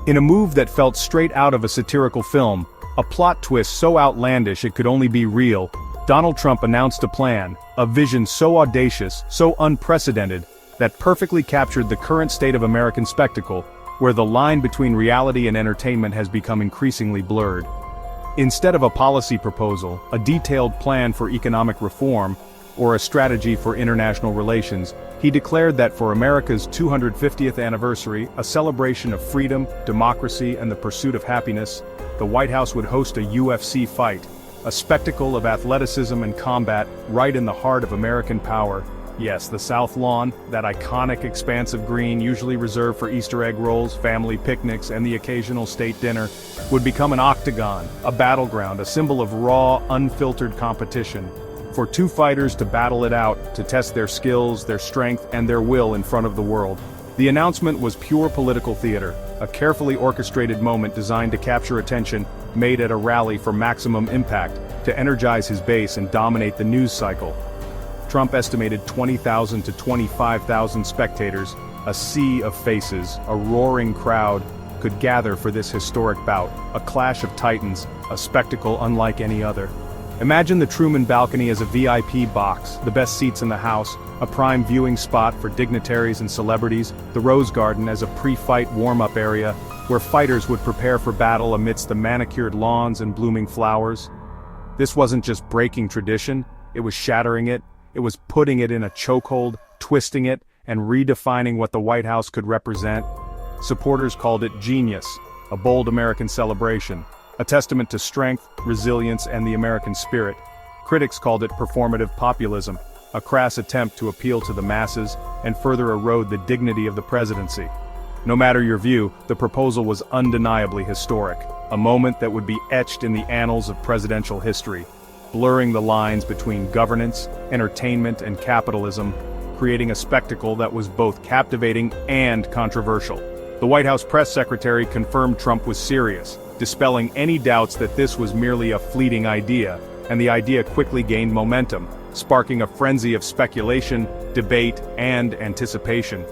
In a move that felt straight out of a satirical film, a plot twist so outlandish it could only be real, Donald Trump announced a plan, a vision so audacious, so unprecedented, that perfectly captured the current state of American spectacle, where the line between reality and entertainment has become increasingly blurred. Instead of a policy proposal, a detailed plan for economic reform, or a strategy for international relations, he declared that for America's 250th anniversary, a celebration of freedom, democracy, and the pursuit of happiness, the White House would host a UFC fight, a spectacle of athleticism and combat right in the heart of American power. Yes, the South Lawn, that iconic expanse of green usually reserved for Easter egg rolls, family picnics, and the occasional state dinner, would become an octagon, a battleground, a symbol of raw, unfiltered competition. For two fighters to battle it out, to test their skills, their strength, and their will in front of the world. The announcement was pure political theater, a carefully orchestrated moment designed to capture attention, made at a rally for maximum impact, to energize his base and dominate the news cycle. Trump estimated 20,000 to 25,000 spectators, a sea of faces, a roaring crowd, could gather for this historic bout, a clash of titans, a spectacle unlike any other. Imagine the Truman Balcony as a VIP box, the best seats in the house, a prime viewing spot for dignitaries and celebrities, the Rose Garden as a pre-fight warm-up area, where fighters would prepare for battle amidst the manicured lawns and blooming flowers. This wasn't just breaking tradition, it was shattering it, it was putting it in a chokehold, twisting it, and redefining what the White House could represent. Supporters called it genius, a bold American celebration, a testament to strength, resilience, and the American spirit. Critics called it performative populism, a crass attempt to appeal to the masses and further erode the dignity of the presidency. No matter your view, the proposal was undeniably historic, a moment that would be etched in the annals of presidential history, blurring the lines between governance, entertainment, and capitalism, creating a spectacle that was both captivating and controversial. The White House press secretary confirmed Trump was serious, dispelling any doubts that this was merely a fleeting idea, and the idea quickly gained momentum, sparking a frenzy of speculation, debate, and anticipation.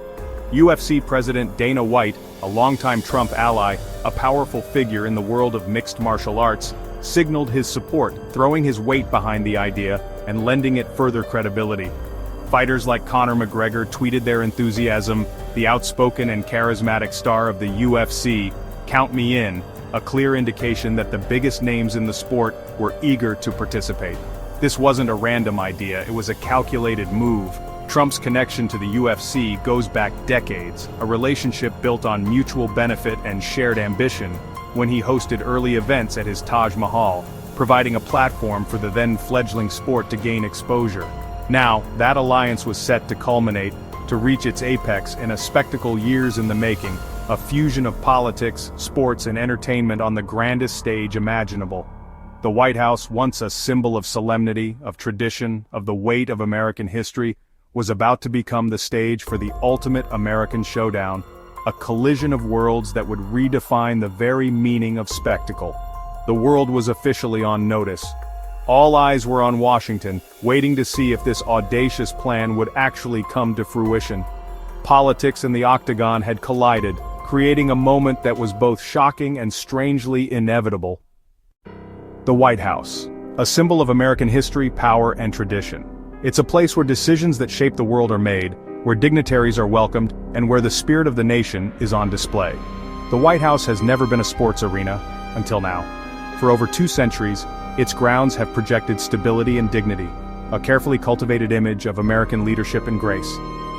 UFC President Dana White, a longtime Trump ally, a powerful figure in the world of mixed martial arts, signaled his support, throwing his weight behind the idea and lending it further credibility. Fighters like Conor McGregor tweeted their enthusiasm, the outspoken and charismatic star of the UFC, "Count me in," a clear indication that the biggest names in the sport were eager to participate. This wasn't a random idea, it was a calculated move. Trump's connection to the UFC goes back decades, a relationship built on mutual benefit and shared ambition, when he hosted early events at his Taj Mahal, providing a platform for the then-fledgling sport to gain exposure. Now, that alliance was set to culminate, to reach its apex in a spectacle years in the making, a fusion of politics, sports, and entertainment on the grandest stage imaginable. The White House, once a symbol of solemnity, of tradition, of the weight of American history, was about to become the stage for the ultimate American showdown, a collision of worlds that would redefine the very meaning of spectacle. The world was officially on notice. All eyes were on Washington, waiting to see if this audacious plan would actually come to fruition. Politics and the octagon had collided, creating a moment that was both shocking and strangely inevitable. The White House, a symbol of American history, power, and tradition. It's a place where decisions that shape the world are made, where dignitaries are welcomed, and where the spirit of the nation is on display. The White House has never been a sports arena, until now. For over 2 centuries, its grounds have projected stability and dignity, a carefully cultivated image of American leadership and grace.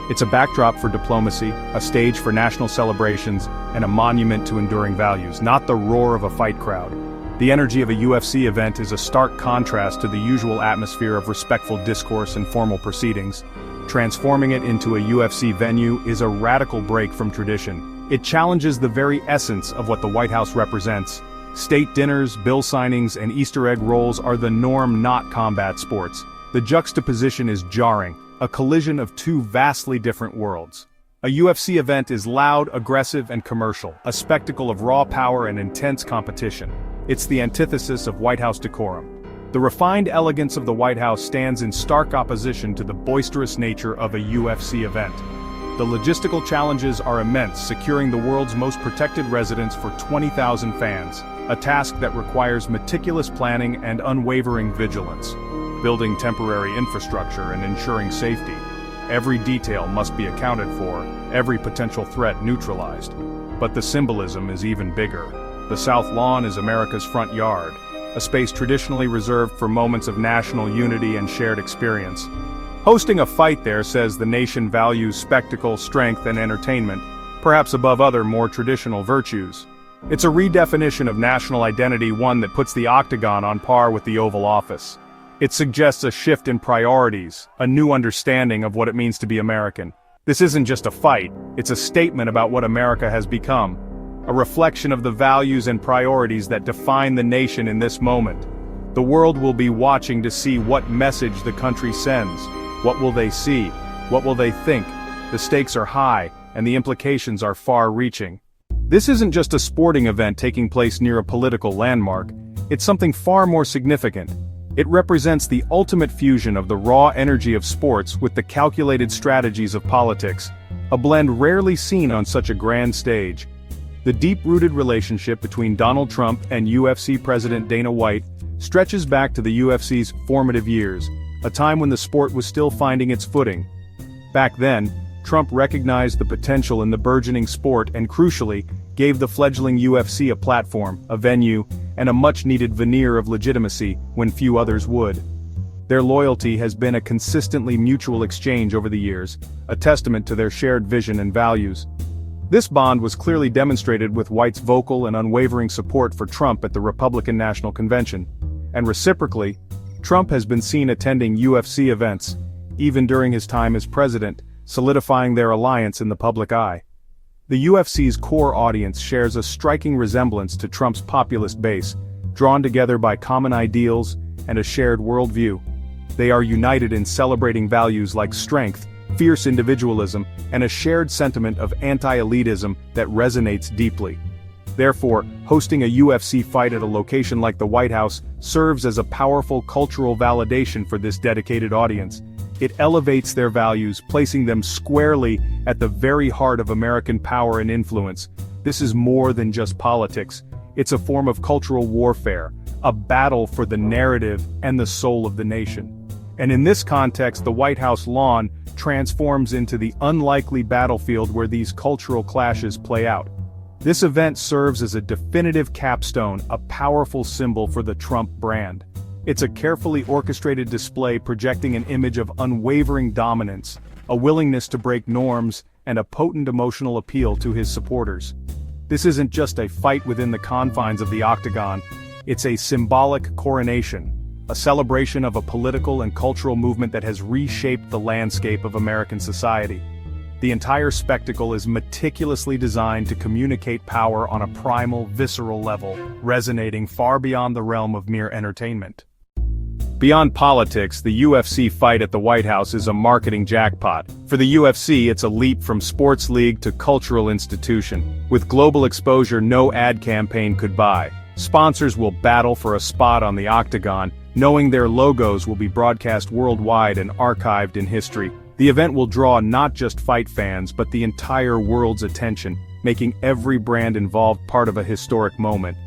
It's a backdrop for diplomacy, a stage for national celebrations, and a monument to enduring values, not the roar of a fight crowd. The energy of a UFC event is a stark contrast to the usual atmosphere of respectful discourse and formal proceedings. Transforming it into a UFC venue is a radical break from tradition. It challenges the very essence of what the White House represents. State dinners, bill signings, and Easter egg rolls are the norm, not combat sports. The juxtaposition is jarring, a collision of 2 vastly different worlds. A UFC event is loud, aggressive, and commercial, a spectacle of raw power and intense competition. It's the antithesis of White House decorum. The refined elegance of the White House stands in stark opposition to the boisterous nature of a UFC event. The logistical challenges are immense, securing the world's most protected residence for 20,000 fans, a task that requires meticulous planning and unwavering vigilance. Building temporary infrastructure and ensuring safety. Every detail must be accounted for, every potential threat neutralized. But the symbolism is even bigger. The South Lawn is America's front yard, a space traditionally reserved for moments of national unity and shared experience. Hosting a fight there says the nation values spectacle, strength, and entertainment, perhaps above other more traditional virtues. It's a redefinition of national identity, one that puts the octagon on par with the Oval Office. It suggests a shift in priorities, a new understanding of what it means to be American. This isn't just a fight, it's a statement about what America has become, a reflection of the values and priorities that define the nation in this moment. The world will be watching to see what message the country sends. What will they see? What will they think? The stakes are high, and the implications are far-reaching. This isn't just a sporting event taking place near a political landmark, it's something far more significant. It represents the ultimate fusion of the raw energy of sports with the calculated strategies of politics, a blend rarely seen on such a grand stage. The deep-rooted relationship between Donald Trump and UFC President Dana White stretches back to the UFC's formative years, a time when the sport was still finding its footing. Back then, Trump recognized the potential in the burgeoning sport and crucially, gave the fledgling UFC a platform, a venue, and a much-needed veneer of legitimacy when few others would. Their loyalty has been a consistently mutual exchange over the years, a testament to their shared vision and values. This bond was clearly demonstrated with White's vocal and unwavering support for Trump at the Republican National Convention. And reciprocally, Trump has been seen attending UFC events, even during his time as president, solidifying their alliance in the public eye. The UFC's core audience shares a striking resemblance to Trump's populist base, drawn together by common ideals and a shared worldview. They are united in celebrating values like strength, fierce individualism, and a shared sentiment of anti-elitism that resonates deeply. Therefore, hosting a UFC fight at a location like the White House serves as a powerful cultural validation for this dedicated audience. It elevates their values, placing them squarely at the very heart of American power and influence. This is more than just politics. It's a form of cultural warfare, a battle for the narrative and the soul of the nation. And in this context, the White House lawn transforms into the unlikely battlefield where these cultural clashes play out. This event serves as a definitive capstone, a powerful symbol for the Trump brand. It's a carefully orchestrated display projecting an image of unwavering dominance, a willingness to break norms, and a potent emotional appeal to his supporters. This isn't just a fight within the confines of the octagon, it's a symbolic coronation, a celebration of a political and cultural movement that has reshaped the landscape of American society. The entire spectacle is meticulously designed to communicate power on a primal, visceral level, resonating far beyond the realm of mere entertainment. Beyond politics, the UFC fight at the White House is a marketing jackpot. For the UFC, it's a leap from sports league to cultural institution. With global exposure no ad campaign could buy, sponsors will battle for a spot on the octagon, knowing their logos will be broadcast worldwide and archived in history. The event will draw not just fight fans but the entire world's attention, making every brand involved part of a historic moment.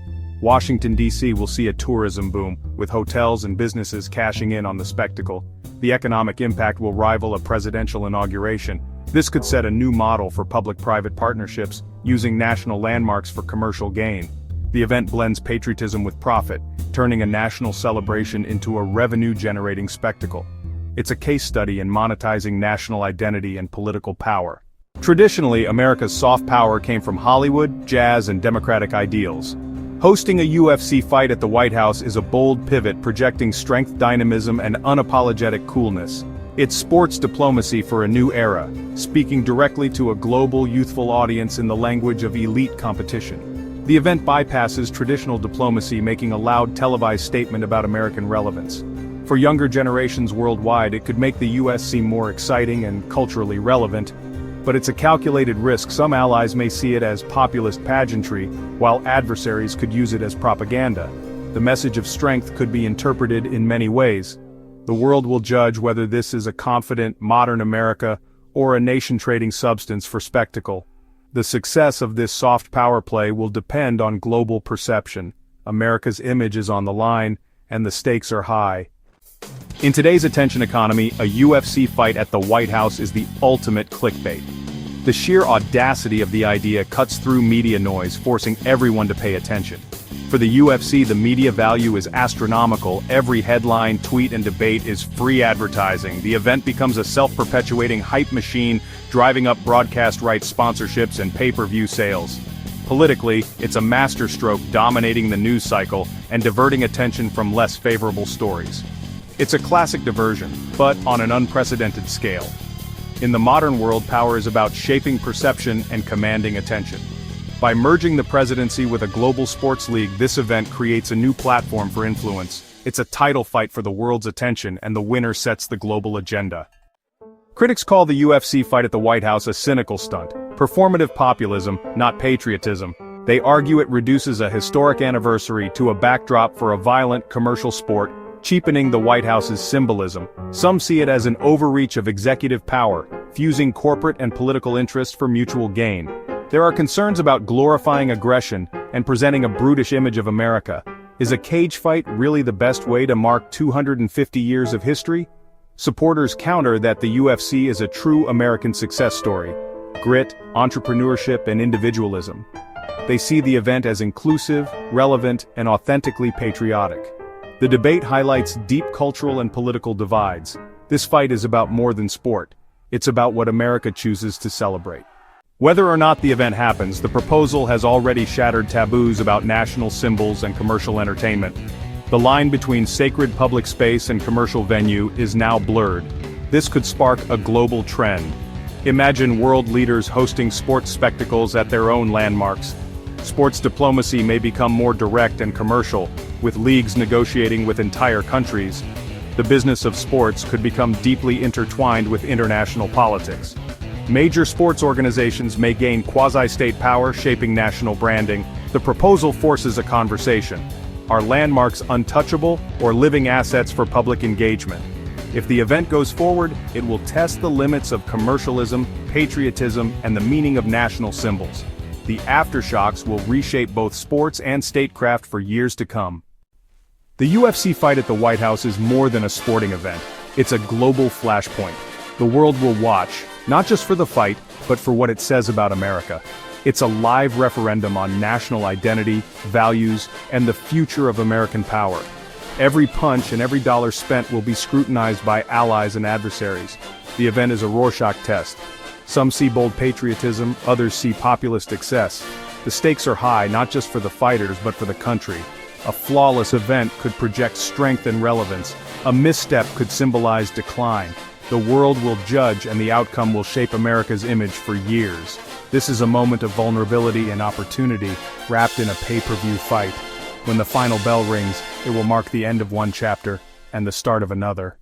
Washington, D.C. will see a tourism boom, with hotels and businesses cashing in on the spectacle. The economic impact will rival a presidential inauguration. This could set a new model for public-private partnerships, using national landmarks for commercial gain. The event blends patriotism with profit, turning a national celebration into a revenue-generating spectacle. It's a case study in monetizing national identity and political power. Traditionally, America's soft power came from Hollywood, jazz, and democratic ideals. Hosting a UFC fight at the White House is a bold pivot projecting strength, dynamism, and unapologetic coolness. It's sports diplomacy for a new era, speaking directly to a global, youthful audience in the language of elite competition. The event bypasses traditional diplomacy, making a loud televised statement about American relevance. For younger generations worldwide, it could make the US seem more exciting and culturally relevant, but it's a calculated risk. Some allies may see it as populist pageantry, while adversaries could use it as propaganda. The message of strength could be interpreted in many ways. The world will judge whether this is a confident, modern America, or a nation trading substance for spectacle. The success of this soft power play will depend on global perception. America's image is on the line, and the stakes are high. In today's attention economy, a UFC fight at the White House is the ultimate clickbait. The sheer audacity of the idea cuts through media noise, forcing everyone to pay attention. For the UFC, the media value is astronomical. Every headline, tweet, and debate is free advertising. The event becomes a self-perpetuating hype machine, driving up broadcast rights sponsorships and pay-per-view sales. Politically, it's a masterstroke dominating the news cycle and diverting attention from less favorable stories. It's a classic diversion, but on an unprecedented scale. In the modern world, power is about shaping perception and commanding attention. By merging the presidency with a global sports league, this event creates a new platform for influence. It's a title fight for the world's attention, and the winner sets the global agenda. Critics call the UFC fight at the White House a cynical stunt, performative populism, not patriotism. They argue it reduces a historic anniversary to a backdrop for a violent commercial sport, cheapening the White House's symbolism. Some see it as an overreach of executive power, fusing corporate and political interests for mutual gain. There are concerns about glorifying aggression and presenting a brutish image of America. Is a cage fight really the best way to mark 250 years of history? Supporters counter that the UFC is a true American success story: grit, entrepreneurship, and individualism. They see the event as inclusive, relevant, and authentically patriotic. The debate highlights deep cultural and political divides. This fight is about more than sport. It's about what America chooses to celebrate. Whether or not the event happens, the proposal has already shattered taboos about national symbols and commercial entertainment. The line between sacred public space and commercial venue is now blurred. This could spark a global trend. Imagine world leaders hosting sports spectacles at their own landmarks. Sports diplomacy may become more direct and commercial, with leagues negotiating with entire countries. The business of sports could become deeply intertwined with international politics. Major sports organizations may gain quasi-state power, shaping national branding. The proposal forces a conversation. Are landmarks untouchable or living assets for public engagement? If the event goes forward, it will test the limits of commercialism, patriotism, and the meaning of national symbols. The aftershocks will reshape both sports and statecraft for years to come. The UFC fight at the White House is more than a sporting event. It's a global flashpoint. The world will watch, not just for the fight, but for what it says about America. It's a live referendum on national identity, values, and the future of American power. Every punch and every dollar spent will be scrutinized by allies and adversaries. The event is a Rorschach test. Some see bold patriotism, others see populist excess. The stakes are high, not just for the fighters, but for the country. A flawless event could project strength and relevance. A misstep could symbolize decline. The world will judge, and the outcome will shape America's image for years. This is a moment of vulnerability and opportunity, wrapped in a pay-per-view fight. When the final bell rings, it will mark the end of one chapter and the start of another.